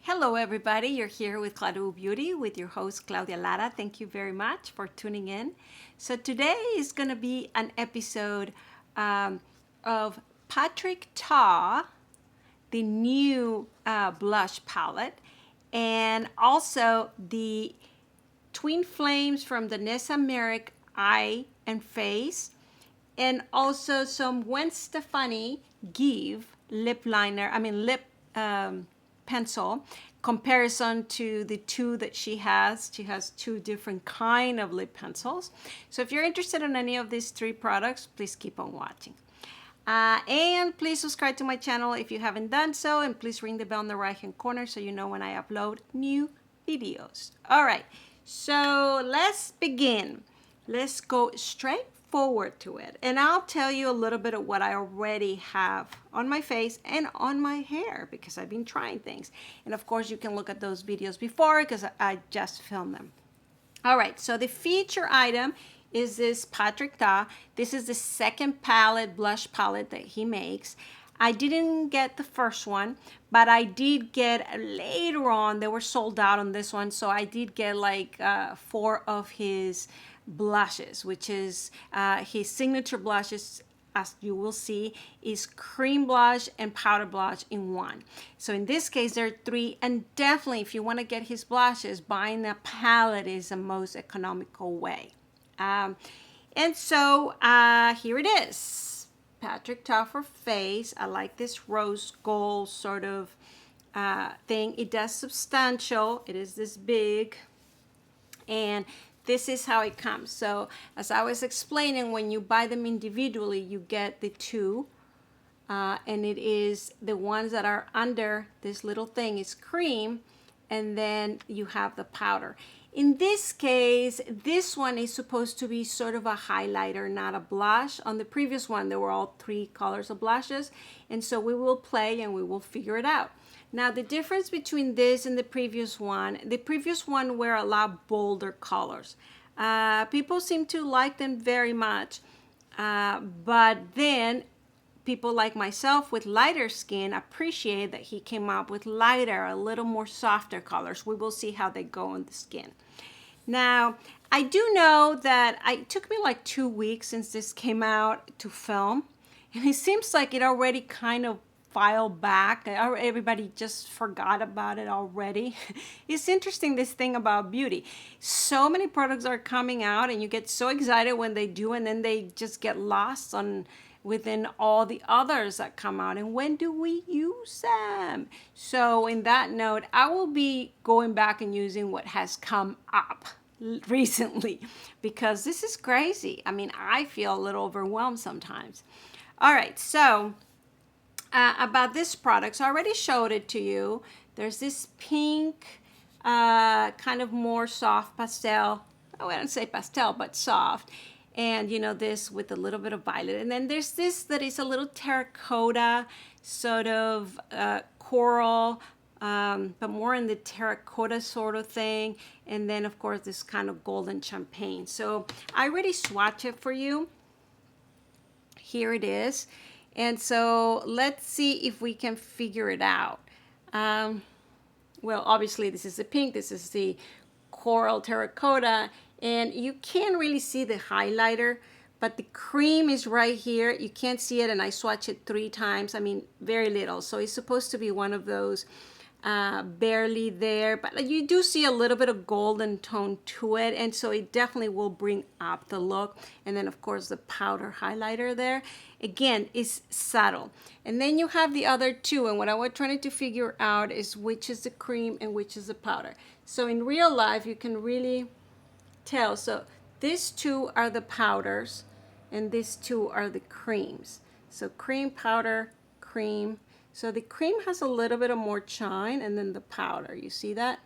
Hello, everybody. You're here with Claudia Beauty with your host, Claudia Lara. Thank you very much for tuning in. So, today is going to be an episode of Patrick Ta, the new blush palette, and also the Twin Flames from the Nessa Merrick Eye and Face, and also some Gwen Stefani Give lip pencil comparison to the two that she has. She has two different kind of lip pencils. So if you're interested in any of these three products, please keep on watching. And please subscribe to my channel if you haven't done so, and please ring the bell in the right hand corner so you know when I upload new videos. All right, so let's begin. Let's go straight forward to it, and I'll tell you a little bit of what I already have on my face and on my hair because I've been trying things. And of course you can look at those videos before because I just filmed them. All right, so the feature item is this Patrick Ta. This is the second palette, blush palette that he makes. I didn't get the first one, but I did get later on. They were sold out on this one, so I did get like 4 of his blushes, which is his signature blushes. As you will see, is cream blush and powder blush in one. So in this case, there are 3, and definitely if you want to get his blushes, buying the palette is the most economical way. And so here it is, Patrick Ta for face. I like this rose gold sort of thing. It does substantial. It is this big, and this is how it comes. So as I was explaining, when you buy them individually, you get the 2, and it is the ones that are under this little thing is cream, and then you have the powder. In this case, this one is supposed to be sort of a highlighter, not a blush. On the previous one, there were all 3 colors of blushes, and so we will play and we will figure it out. Now, the difference between this and the previous one were a lot bolder colors. People seem to like them very much, but then people like myself with lighter skin appreciate that he came up with lighter, a little more softer colors. We will see how they go on the skin. Now, I do know that it took me like 2 weeks since this came out to film, and it seems like it already kind of filed back. Everybody just forgot about it already. It's interesting, this thing about beauty. So many products are coming out, and you get so excited when they do, and then they just get lost within all the others that come out, and when do we use them? So in that note, I will be going back and using what has come up recently because this is crazy. I mean, I feel a little overwhelmed sometimes. All right, so about this product, so I already showed it to you. There's this pink kind of more soft pastel. I wouldn't say pastel, but soft. And you know, this with a little bit of violet. And then there's this that is a little terracotta, sort of coral, but more in the terracotta sort of thing. And then of course this kind of golden champagne. So I already swatched it for you. Here it is. And so let's see if we can figure it out. Well, obviously this is the pink, this is the coral terracotta, and you can't really see the highlighter, but the cream is right here. You can't see it, and I swatched it 3 times. I mean, very little. So it's supposed to be one of those barely there, but you do see a little bit of golden tone to it, and so it definitely will bring up the look. And then of course the powder highlighter there, again, is subtle. And then you have the other 2, and what I was trying to figure out is which is the cream and which is the powder. So in real life you can really tell. So these 2 are the powders and these 2 are the creams. So cream, powder, cream. So the cream has a little bit of more shine, and then the powder, you see that?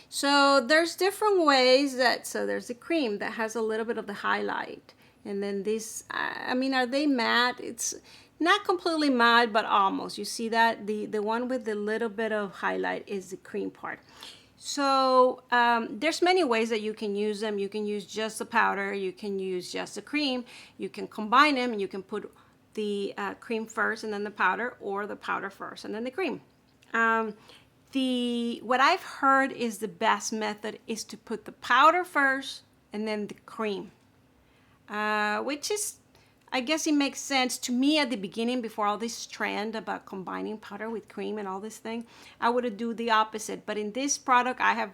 So there's different ways that, so there's the cream that has a little bit of the highlight. And then this, I mean, are they matte? It's not completely matte, but almost. You see that? The one with the little bit of highlight is the cream part. So there's many ways that you can use them. You can use just the powder. You can use just the cream. You can combine them, and you can put the cream first and then the powder, or the powder first and then the cream. what I've heard is the best method is to put the powder first and then the cream, which is, I guess it makes sense to me at the beginning before all this trend about combining powder with cream and all this thing. I would do the opposite, but in this product I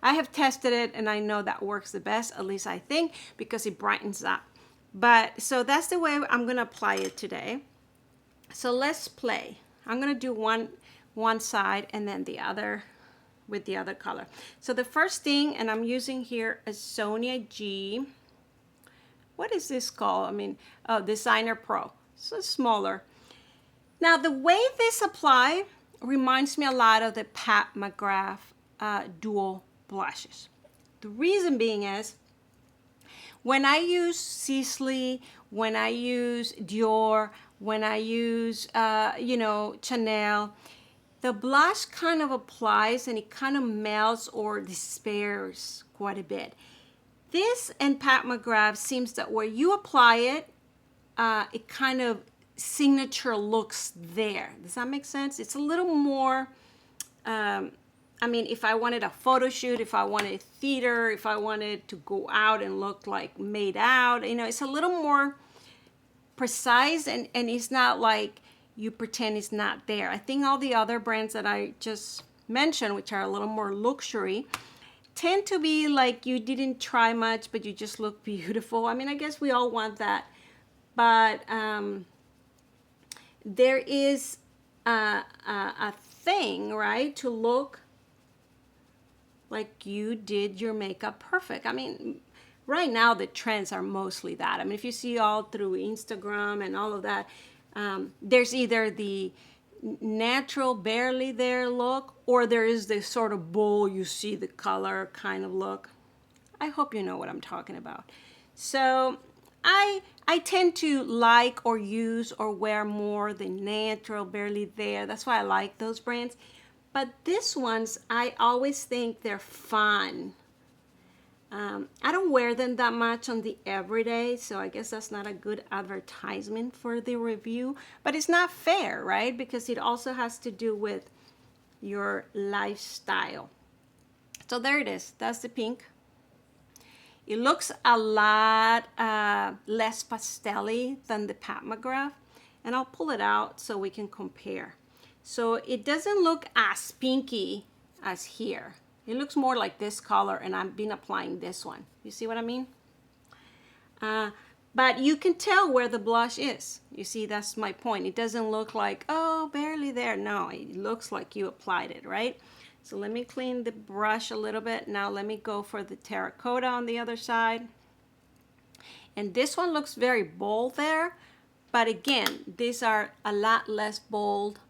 have tested it and I know that works the best, at least I think, because it brightens up. But so that's the way I'm gonna apply it today. So let's play. I'm gonna do one side and then the other with the other color. So the first thing, and I'm using here a Sonia G. What is this called? I mean, oh, Designer Pro. So smaller. Now the way this apply reminds me a lot of the Pat McGrath dual blushes. The reason being is when I use Sisley, when I use Dior, when I use Chanel, the blush kind of applies and it kind of melts or disappears quite a bit. This and Pat McGrath seems that where you apply it, it kind of signature looks there. Does that make sense? It's a little more, I mean, if I wanted a photo shoot, if I wanted theater, if I wanted to go out and look like made out, it's a little more precise and it's not like you pretend it's not there. I think all the other brands that I just mentioned, which are a little more luxury, tend to be like you didn't try much, but you just look beautiful. I mean, I guess we all want that. But there is a thing, right, to look like you did your makeup perfect. I mean, right now the trends are mostly that. I mean, if you see all through Instagram and all of that, there's either the natural, barely there look, or there is this sort of bold, you see the color kind of look. I hope you know what I'm talking about. So I tend to like or use or wear more the natural, barely there. That's why I like those brands. But this ones, I always think they're fun. I don't wear them that much on the everyday, so I guess that's not a good advertisement for the review. But it's not fair, right? Because it also has to do with your lifestyle. So there it is. That's the pink. It looks a lot less pastel-y than the Pat McGrath. And I'll pull it out so we can compare. So it doesn't look as pinky as here. It looks more like this color, and I've been applying this one. You see what I mean? But you can tell where the blush is. You see, that's my point. It doesn't look like, oh, barely there. No, it looks like you applied it, right? So let me clean the brush a little bit. Now let me go for the terracotta on the other side. And this one looks very bold there. But again, these are a lot less bold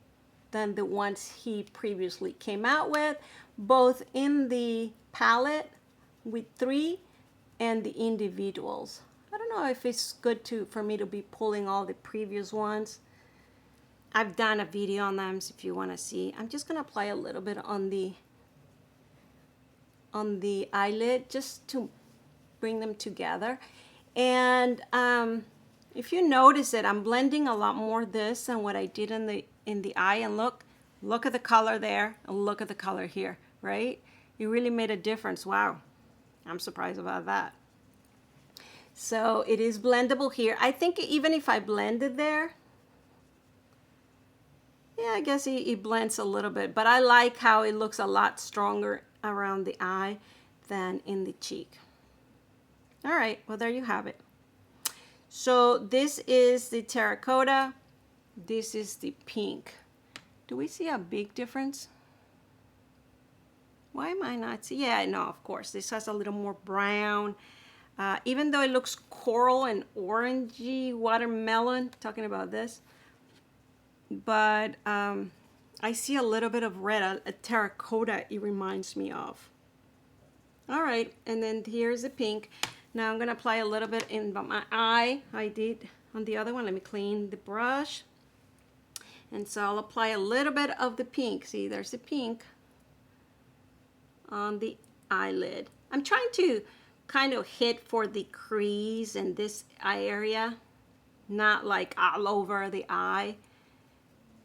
than the ones he previously came out with, both in the palette with 3 and the individuals. I don't know if it's good for me to be pulling all the previous ones. I've done a video on them, so if you want to see. I'm just going to apply a little bit on the eyelid just to bring them together. And if you notice it, I'm blending a lot more this than what I did in the eye. And look at the color there, and look at the color here, right? It really made a difference. Wow, I'm surprised about that. So it is blendable here. I think even if I blended there, yeah, I guess it blends a little bit, but I like how it looks a lot stronger around the eye than in the cheek. All right, well, there you have it. So this is the terracotta. This is the pink. Do we see a big difference? Why am I not seeing? Yeah, no, of course. This has a little more brown. Even though it looks coral and orangey watermelon, talking about this. But I see a little bit of red, a terracotta it reminds me of. All right, and then here's the pink. Now I'm gonna apply a little bit in my eye. I did on the other one. Let me clean the brush. And so I'll apply a little bit of the pink. See, there's the pink on the eyelid. I'm trying to kind of hit for the crease and this eye area, not like all over the eye.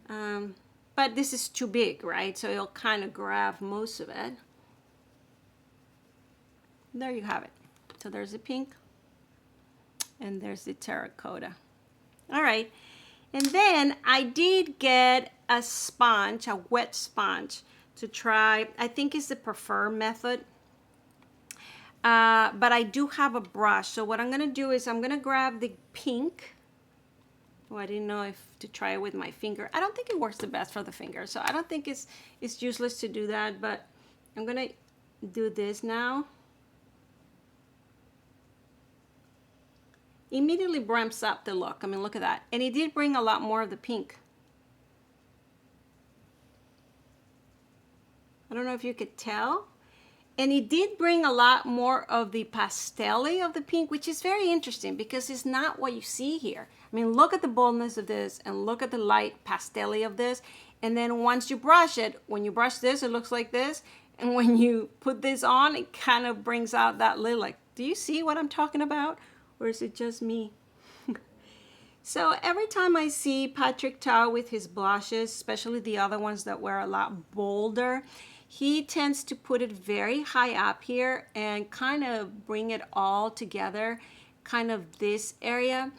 But but this is too big, right? So it'll kind of grab most of it. There you have it. So there's the pink and there's the terracotta. All right. And then I did get a sponge, a wet sponge to try. I think it's the preferred method. But I do have a brush. So what I'm going to do is I'm going to grab the pink. Oh, I didn't know if to try it with my finger. I don't think it works the best for the finger. So I don't think it's useless to do that. But I'm going to do this now. Immediately ramps up the look. I mean, look at that. And it did bring a lot more of the pink. I don't know if you could tell. And it did bring a lot more of the pastel-y of the pink, which is very interesting because it's not what you see here. I mean, look at the boldness of this and look at the light pastel-y of this. And then once you brush it, when you brush this, it looks like this. And when you put this on, it kind of brings out that little, like, do you see what I'm talking about? Or is it just me? So every time I see Patrick Ta with his blushes, especially the other ones that were a lot bolder, he tends to put it very high up here and kind of bring it all together, kind of this area.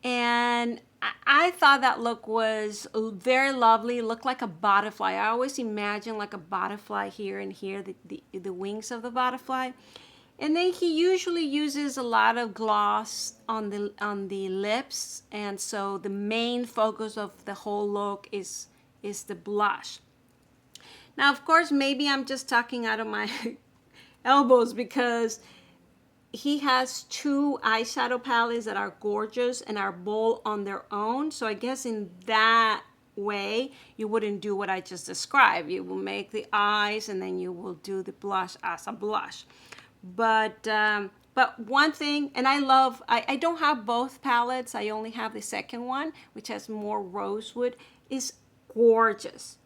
And I thought that look was very lovely. It looked like a butterfly. I always imagine like a butterfly here and here, the wings of the butterfly. And then he usually uses a lot of gloss on the lips, and so the main focus of the whole look is the blush. Now, of course, maybe I'm just talking out of my elbows because he has two eyeshadow palettes that are gorgeous and are bold on their own. So I guess in that way, you wouldn't do what I just described. You will make the eyes and then you will do the blush as a blush. But one thing, and I don't have both palettes. I only have the second one, which has more rosewood, is gorgeous.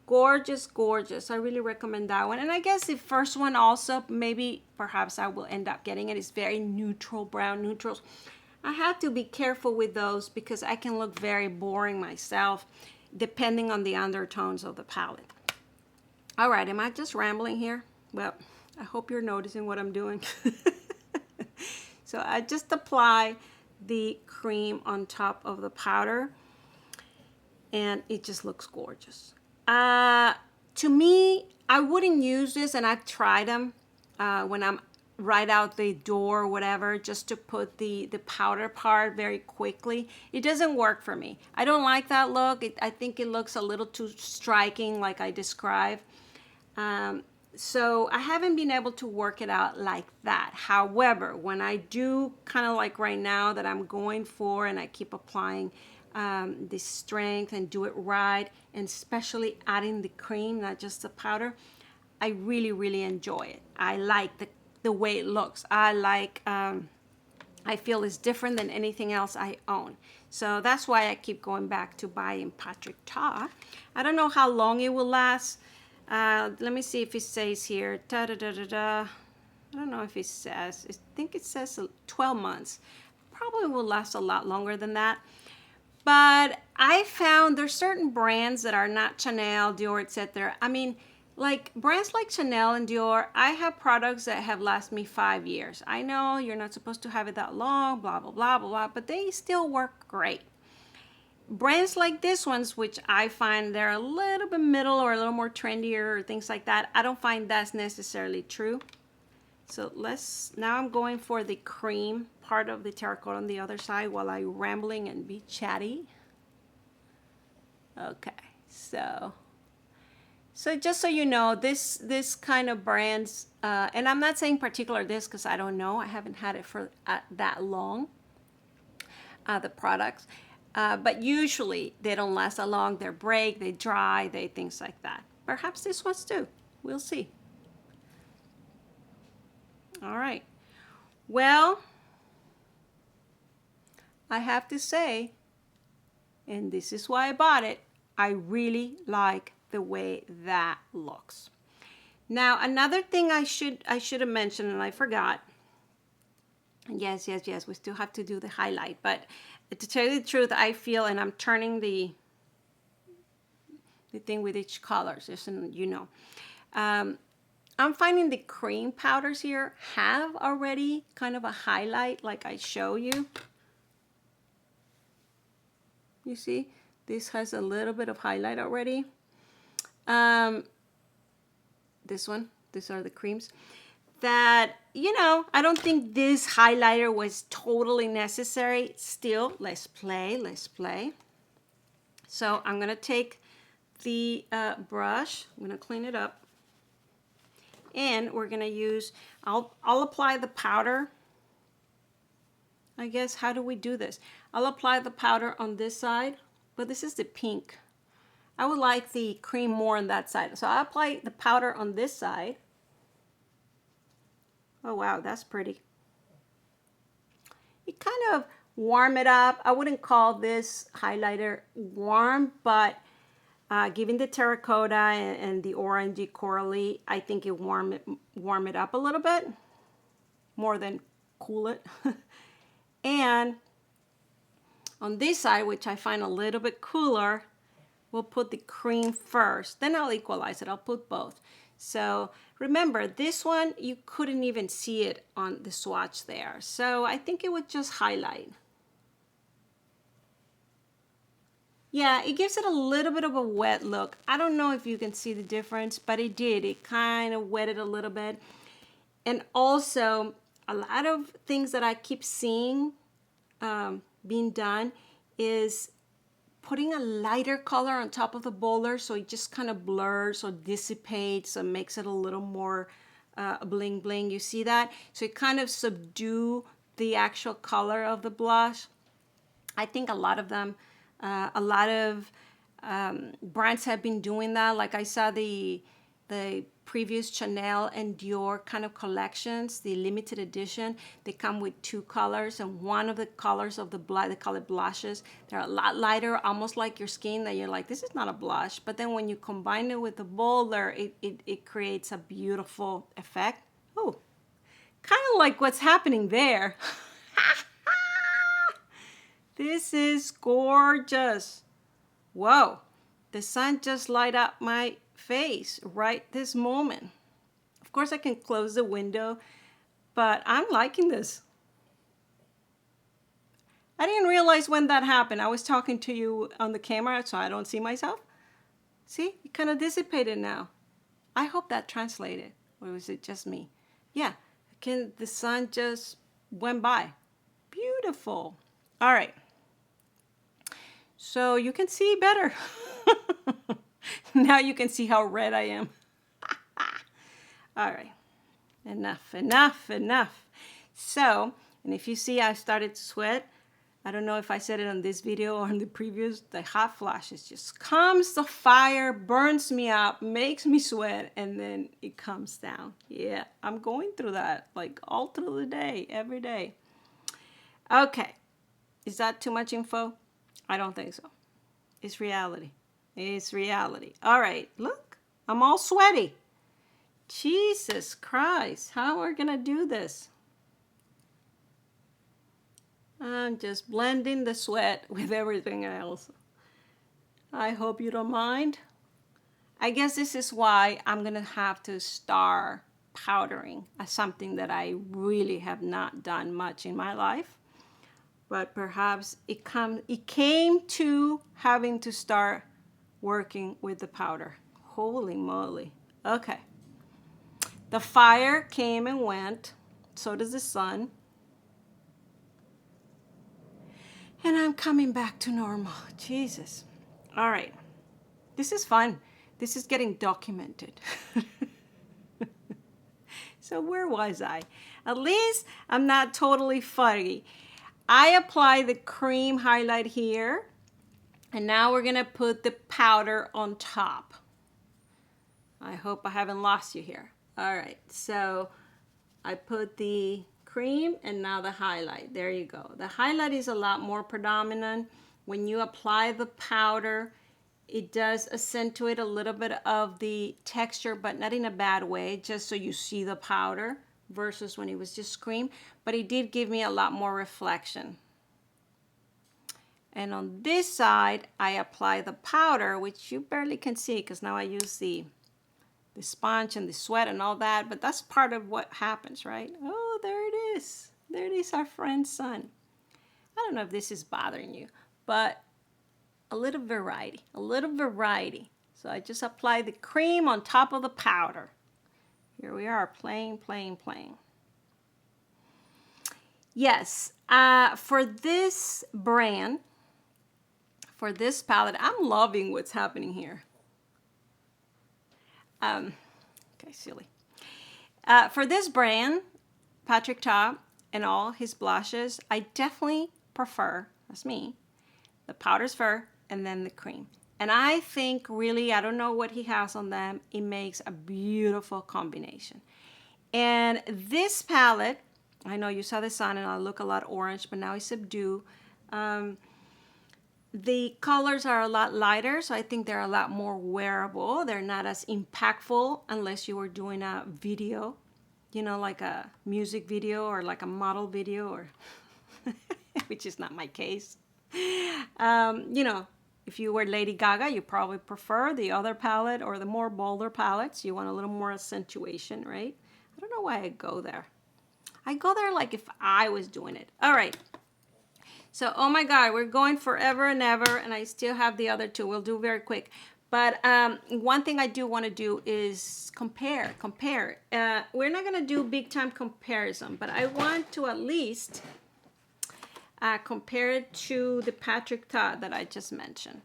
Gorgeous, gorgeous. I really recommend that one. And I guess the first one also, maybe perhaps I will end up getting it. It's very neutral, brown neutrals. I have to be careful with those because I can look very boring myself depending on the undertones of the palette. All right, am I just rambling here? Well, I hope you're noticing what I'm doing. So I just apply the cream on top of the powder and it just looks gorgeous. To me, I wouldn't use this, and I've tried them when I'm right out the door or whatever, just to put the powder part very quickly. It doesn't work for me. I don't like that look. I think it looks a little too striking like I described. So I haven't been able to work it out like that. However, when I do kind of like right now that I'm going for and I keep applying the strength and do it right, and especially adding the cream, not just the powder, I really, really enjoy it. I like the way it looks. I feel it's different than anything else I own. So that's why I keep going back to buying Patrick Ta. I don't know how long it will last. Let me see if it says here. I don't know if it says. I think it says 12 months. Probably will last a lot longer than that. But I found there's certain brands that are not Chanel, Dior, etc. I mean, like brands like Chanel and Dior, I have products that have lasted me 5 years. I know you're not supposed to have it that long, blah, blah, blah, blah, blah, but they still work great. Brands like this ones, which I find they're a little bit middle or a little more trendier or things like that, I don't find that's necessarily true. So now I'm going for the cream part of the terracotta on the other side while I'm rambling and be chatty. Okay, so just so you know, this kind of brands, and I'm not saying particular this because I don't know, I haven't had it for that long, the products. But usually they don't last that long. They break, they dry, things like that. Perhaps this one's too. We'll see. All right. Well, I have to say, and this is why I bought it, I really like the way that looks. Now, another thing I should have mentioned, and I forgot. Yes, we still have to do the highlight, but to tell you the truth, I feel, and I'm turning the thing with each color, just so you know. I'm finding the cream powders here have already kind of a highlight like I show you. You see, this has a little bit of highlight already. This one, these are the creams. That, you know, I don't think this highlighter was totally necessary. Still, let's play. So I'm gonna take the brush, I'm gonna clean it up. And we're gonna use, I'll apply the powder. I guess, how do we do this? I'll apply the powder on this side, but this is the pink. I would like the cream more on that side. So I apply the powder on this side. Oh wow, that's pretty. You kind of warm it up. I wouldn't call this highlighter warm, but given the terracotta and the orangey corally, I think it warm it up a little bit more than cool it. And on this side, which I find a little bit cooler, we'll put the cream first. Then I'll equalize it. I'll put both. So remember, this one, you couldn't even see it on the swatch there. So I think it would just highlight. Yeah, it gives it a little bit of a wet look. I don't know if you can see the difference, but it did. It kind of wetted a little bit. And also, a lot of things that I keep seeing being done is putting a lighter color on top of the boulder so it just kind of blurs or dissipates or makes it a little more bling bling. You see that? So it kind of subdue the actual color of the blush. I think a lot of them, brands have been doing that. Like I saw the previous Chanel and Dior kind of collections, the limited edition. They come with two colors, and one of the colors of the blush, they call it blushes. They're a lot lighter, almost like your skin, that you're like, this is not a blush. But then when you combine it with the boulder, it creates a beautiful effect. Oh, kind of like what's happening there. This is gorgeous. Whoa, the sun just light up my face right this moment. Of course, I can close the window, but I'm liking this. I didn't realize when that happened. I was talking to you on the camera, so I don't see myself. See, it kind of dissipated now. I hope that translated, or was it just me? Yeah, the sun just went by. Beautiful. All right. So you can see better. Now you can see how red I am. All right. Enough. So, and if you see I started to sweat, I don't know if I said it on this video or on the previous, the hot flashes just comes, the fire burns me up, makes me sweat, and then it comes down. Yeah, I'm going through that like all through the day, every day. Okay. Is that too much info? I don't think so. It's reality. It's reality. All right, look, I'm all sweaty. Jesus Christ, how are we gonna do this? I'm just blending the sweat with everything else. I hope you don't mind. I guess this is why I'm gonna have to start powdering as something that I really have not done much in my life. But perhaps it came to having to start working with the powder. Holy moly. Okay. The fire came and went. So does the sun. And I'm coming back to normal. Jesus. All right. This is fun. This is getting documented. So where was I? At least I'm not totally foggy. I apply the cream highlight here, and now we're gonna put the powder on top. I hope I haven't lost you here. All right, so I put the cream and now the highlight. There you go. The highlight is a lot more predominant. When you apply the powder, it does accentuate a little bit of the texture, but not in a bad way, just so you see the powder versus when it was just cream. But it did give me a lot more reflection. And on this side, I apply the powder, which you barely can see because now I use the sponge and the sweat and all that, but that's part of what happens, right? Oh, there it is. There it is, our friend's sun. I don't know if this is bothering you, but a little variety, a little variety. So I just apply the cream on top of the powder. Here we are, playing. Yes, for this brand, for this palette, I'm loving what's happening here. Okay, silly. For this brand, Patrick Ta and all his blushes, I definitely prefer, that's me, the powders first and then the cream. And I think really, I don't know what he has on them, it makes a beautiful combination. And this palette, I know you saw the sun and I look a lot orange, but now it's subdued. The colors are a lot lighter, so I think they're a lot more wearable. They're not as impactful unless you were doing a video, you know, like a music video or like a model video, or which is not my case. You know, if you were Lady Gaga, you probably prefer the other palette or the more bolder palettes. You want a little more accentuation, right? I don't know why I go there. I go there like if I was doing it. All right. So, oh my God, we're going forever and ever, and I still have the other two. We'll do very quick. But one thing I do want to do is compare. We're not going to do big time comparison, but I want to at least compare it to the Patrick Ta that I just mentioned.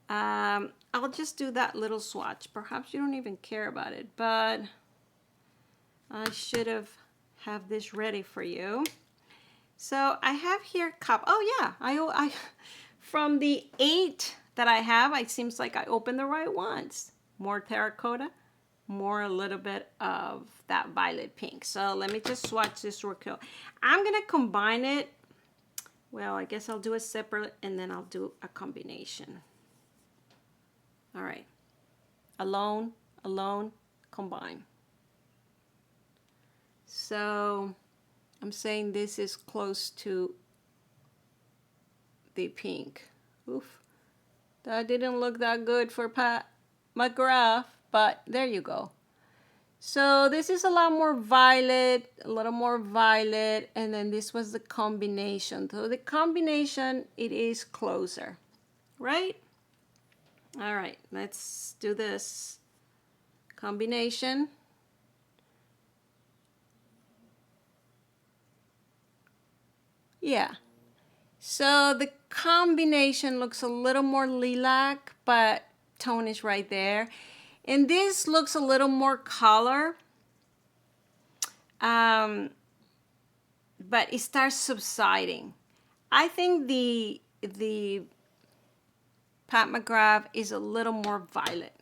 I'll just do that little swatch. Perhaps you don't even care about it, but I should have this ready for you. So I have here cup. Oh yeah, I from the 8 that I have, it seems like I opened the right ones. More terracotta, more a little bit of that violet pink. So let me just swatch this real quick. I'm gonna combine it. Well, I guess I'll do a separate and then I'll do a combination. All right, alone, combine. So I'm saying this is close to the pink. Oof, that didn't look that good for Pat McGrath, but there you go. So this is a lot more violet, a little more violet, and then this was the combination. So the combination, it is closer, right? All right, let's do this combination. Yeah, so the combination looks a little more lilac, but tone is right there. And this looks a little more color, but it starts subsiding. I think the Pat McGrath is a little more violet.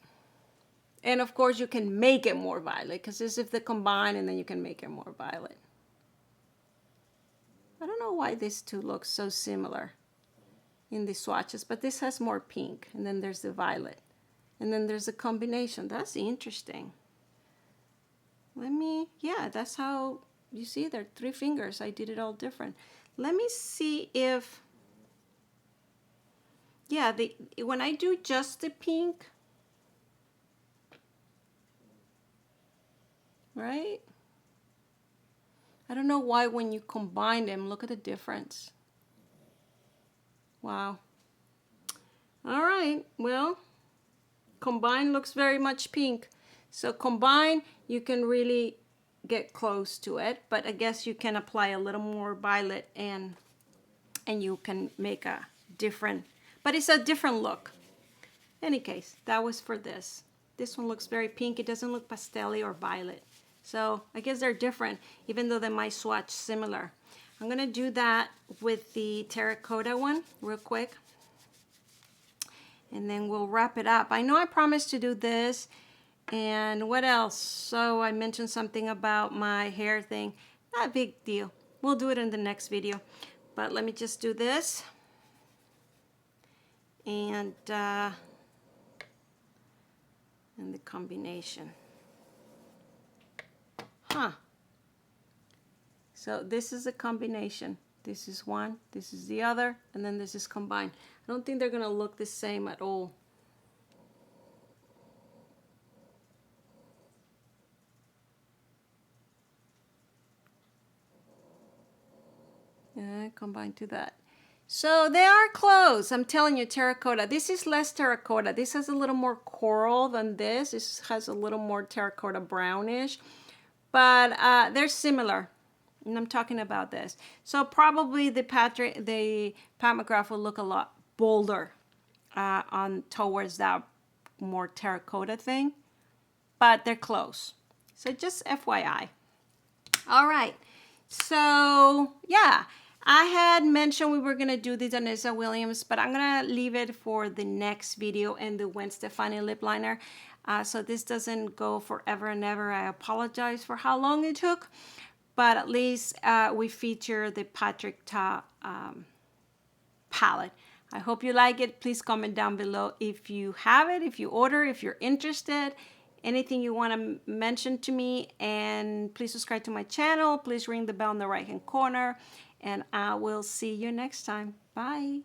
And of course you can make it more violet because this is the combine and then you can make it more violet. I don't know why these two look so similar in the swatches, but this has more pink, and then there's the violet, and then there's a combination. That's interesting. Yeah, that's how, you see, there are 3 fingers. I did it all different. Let me see if, yeah, when I do just the pink, right? I don't know why when you combine them, look at the difference. Wow. All right, well, combine looks very much pink. So combine, you can really get close to it, but I guess you can apply a little more violet and you can make a different, but it's a different look. Any case, that was for this. This one looks very pink. It doesn't look pastel-y or violet. So I guess they're different, even though they might swatch similar. I'm gonna do that with the terracotta one real quick. And then we'll wrap it up. I know I promised to do this. And what else? So I mentioned something about my hair thing. Not a big deal. We'll do it in the next video. But let me just do this. And the combination. Huh. So this is a combination. This is one, this is the other, and then this is combined. I don't think they're gonna look the same at all. And combined to that. So they are close. I'm telling you, terracotta. This is less terracotta. This has a little more coral than this. This has a little more terracotta brownish, but they're similar. And I'm talking about this. So probably the Pat McGrath will look a lot bolder on towards that more terracotta thing, but they're close. So just FYI. All right. So yeah, I had mentioned we were going to do the Danessa Williams, but I'm going to leave it for the next video and the Gwen Stefani lip liner. So this doesn't go forever and ever. I apologize for how long it took, but at least we feature the Patrick Ta palette. I hope you like it. Please comment down below if you have it, if you order, if you're interested, anything you want to mention to me. And please subscribe to my channel. Please ring the bell in the right hand corner. And I will see you next time. Bye.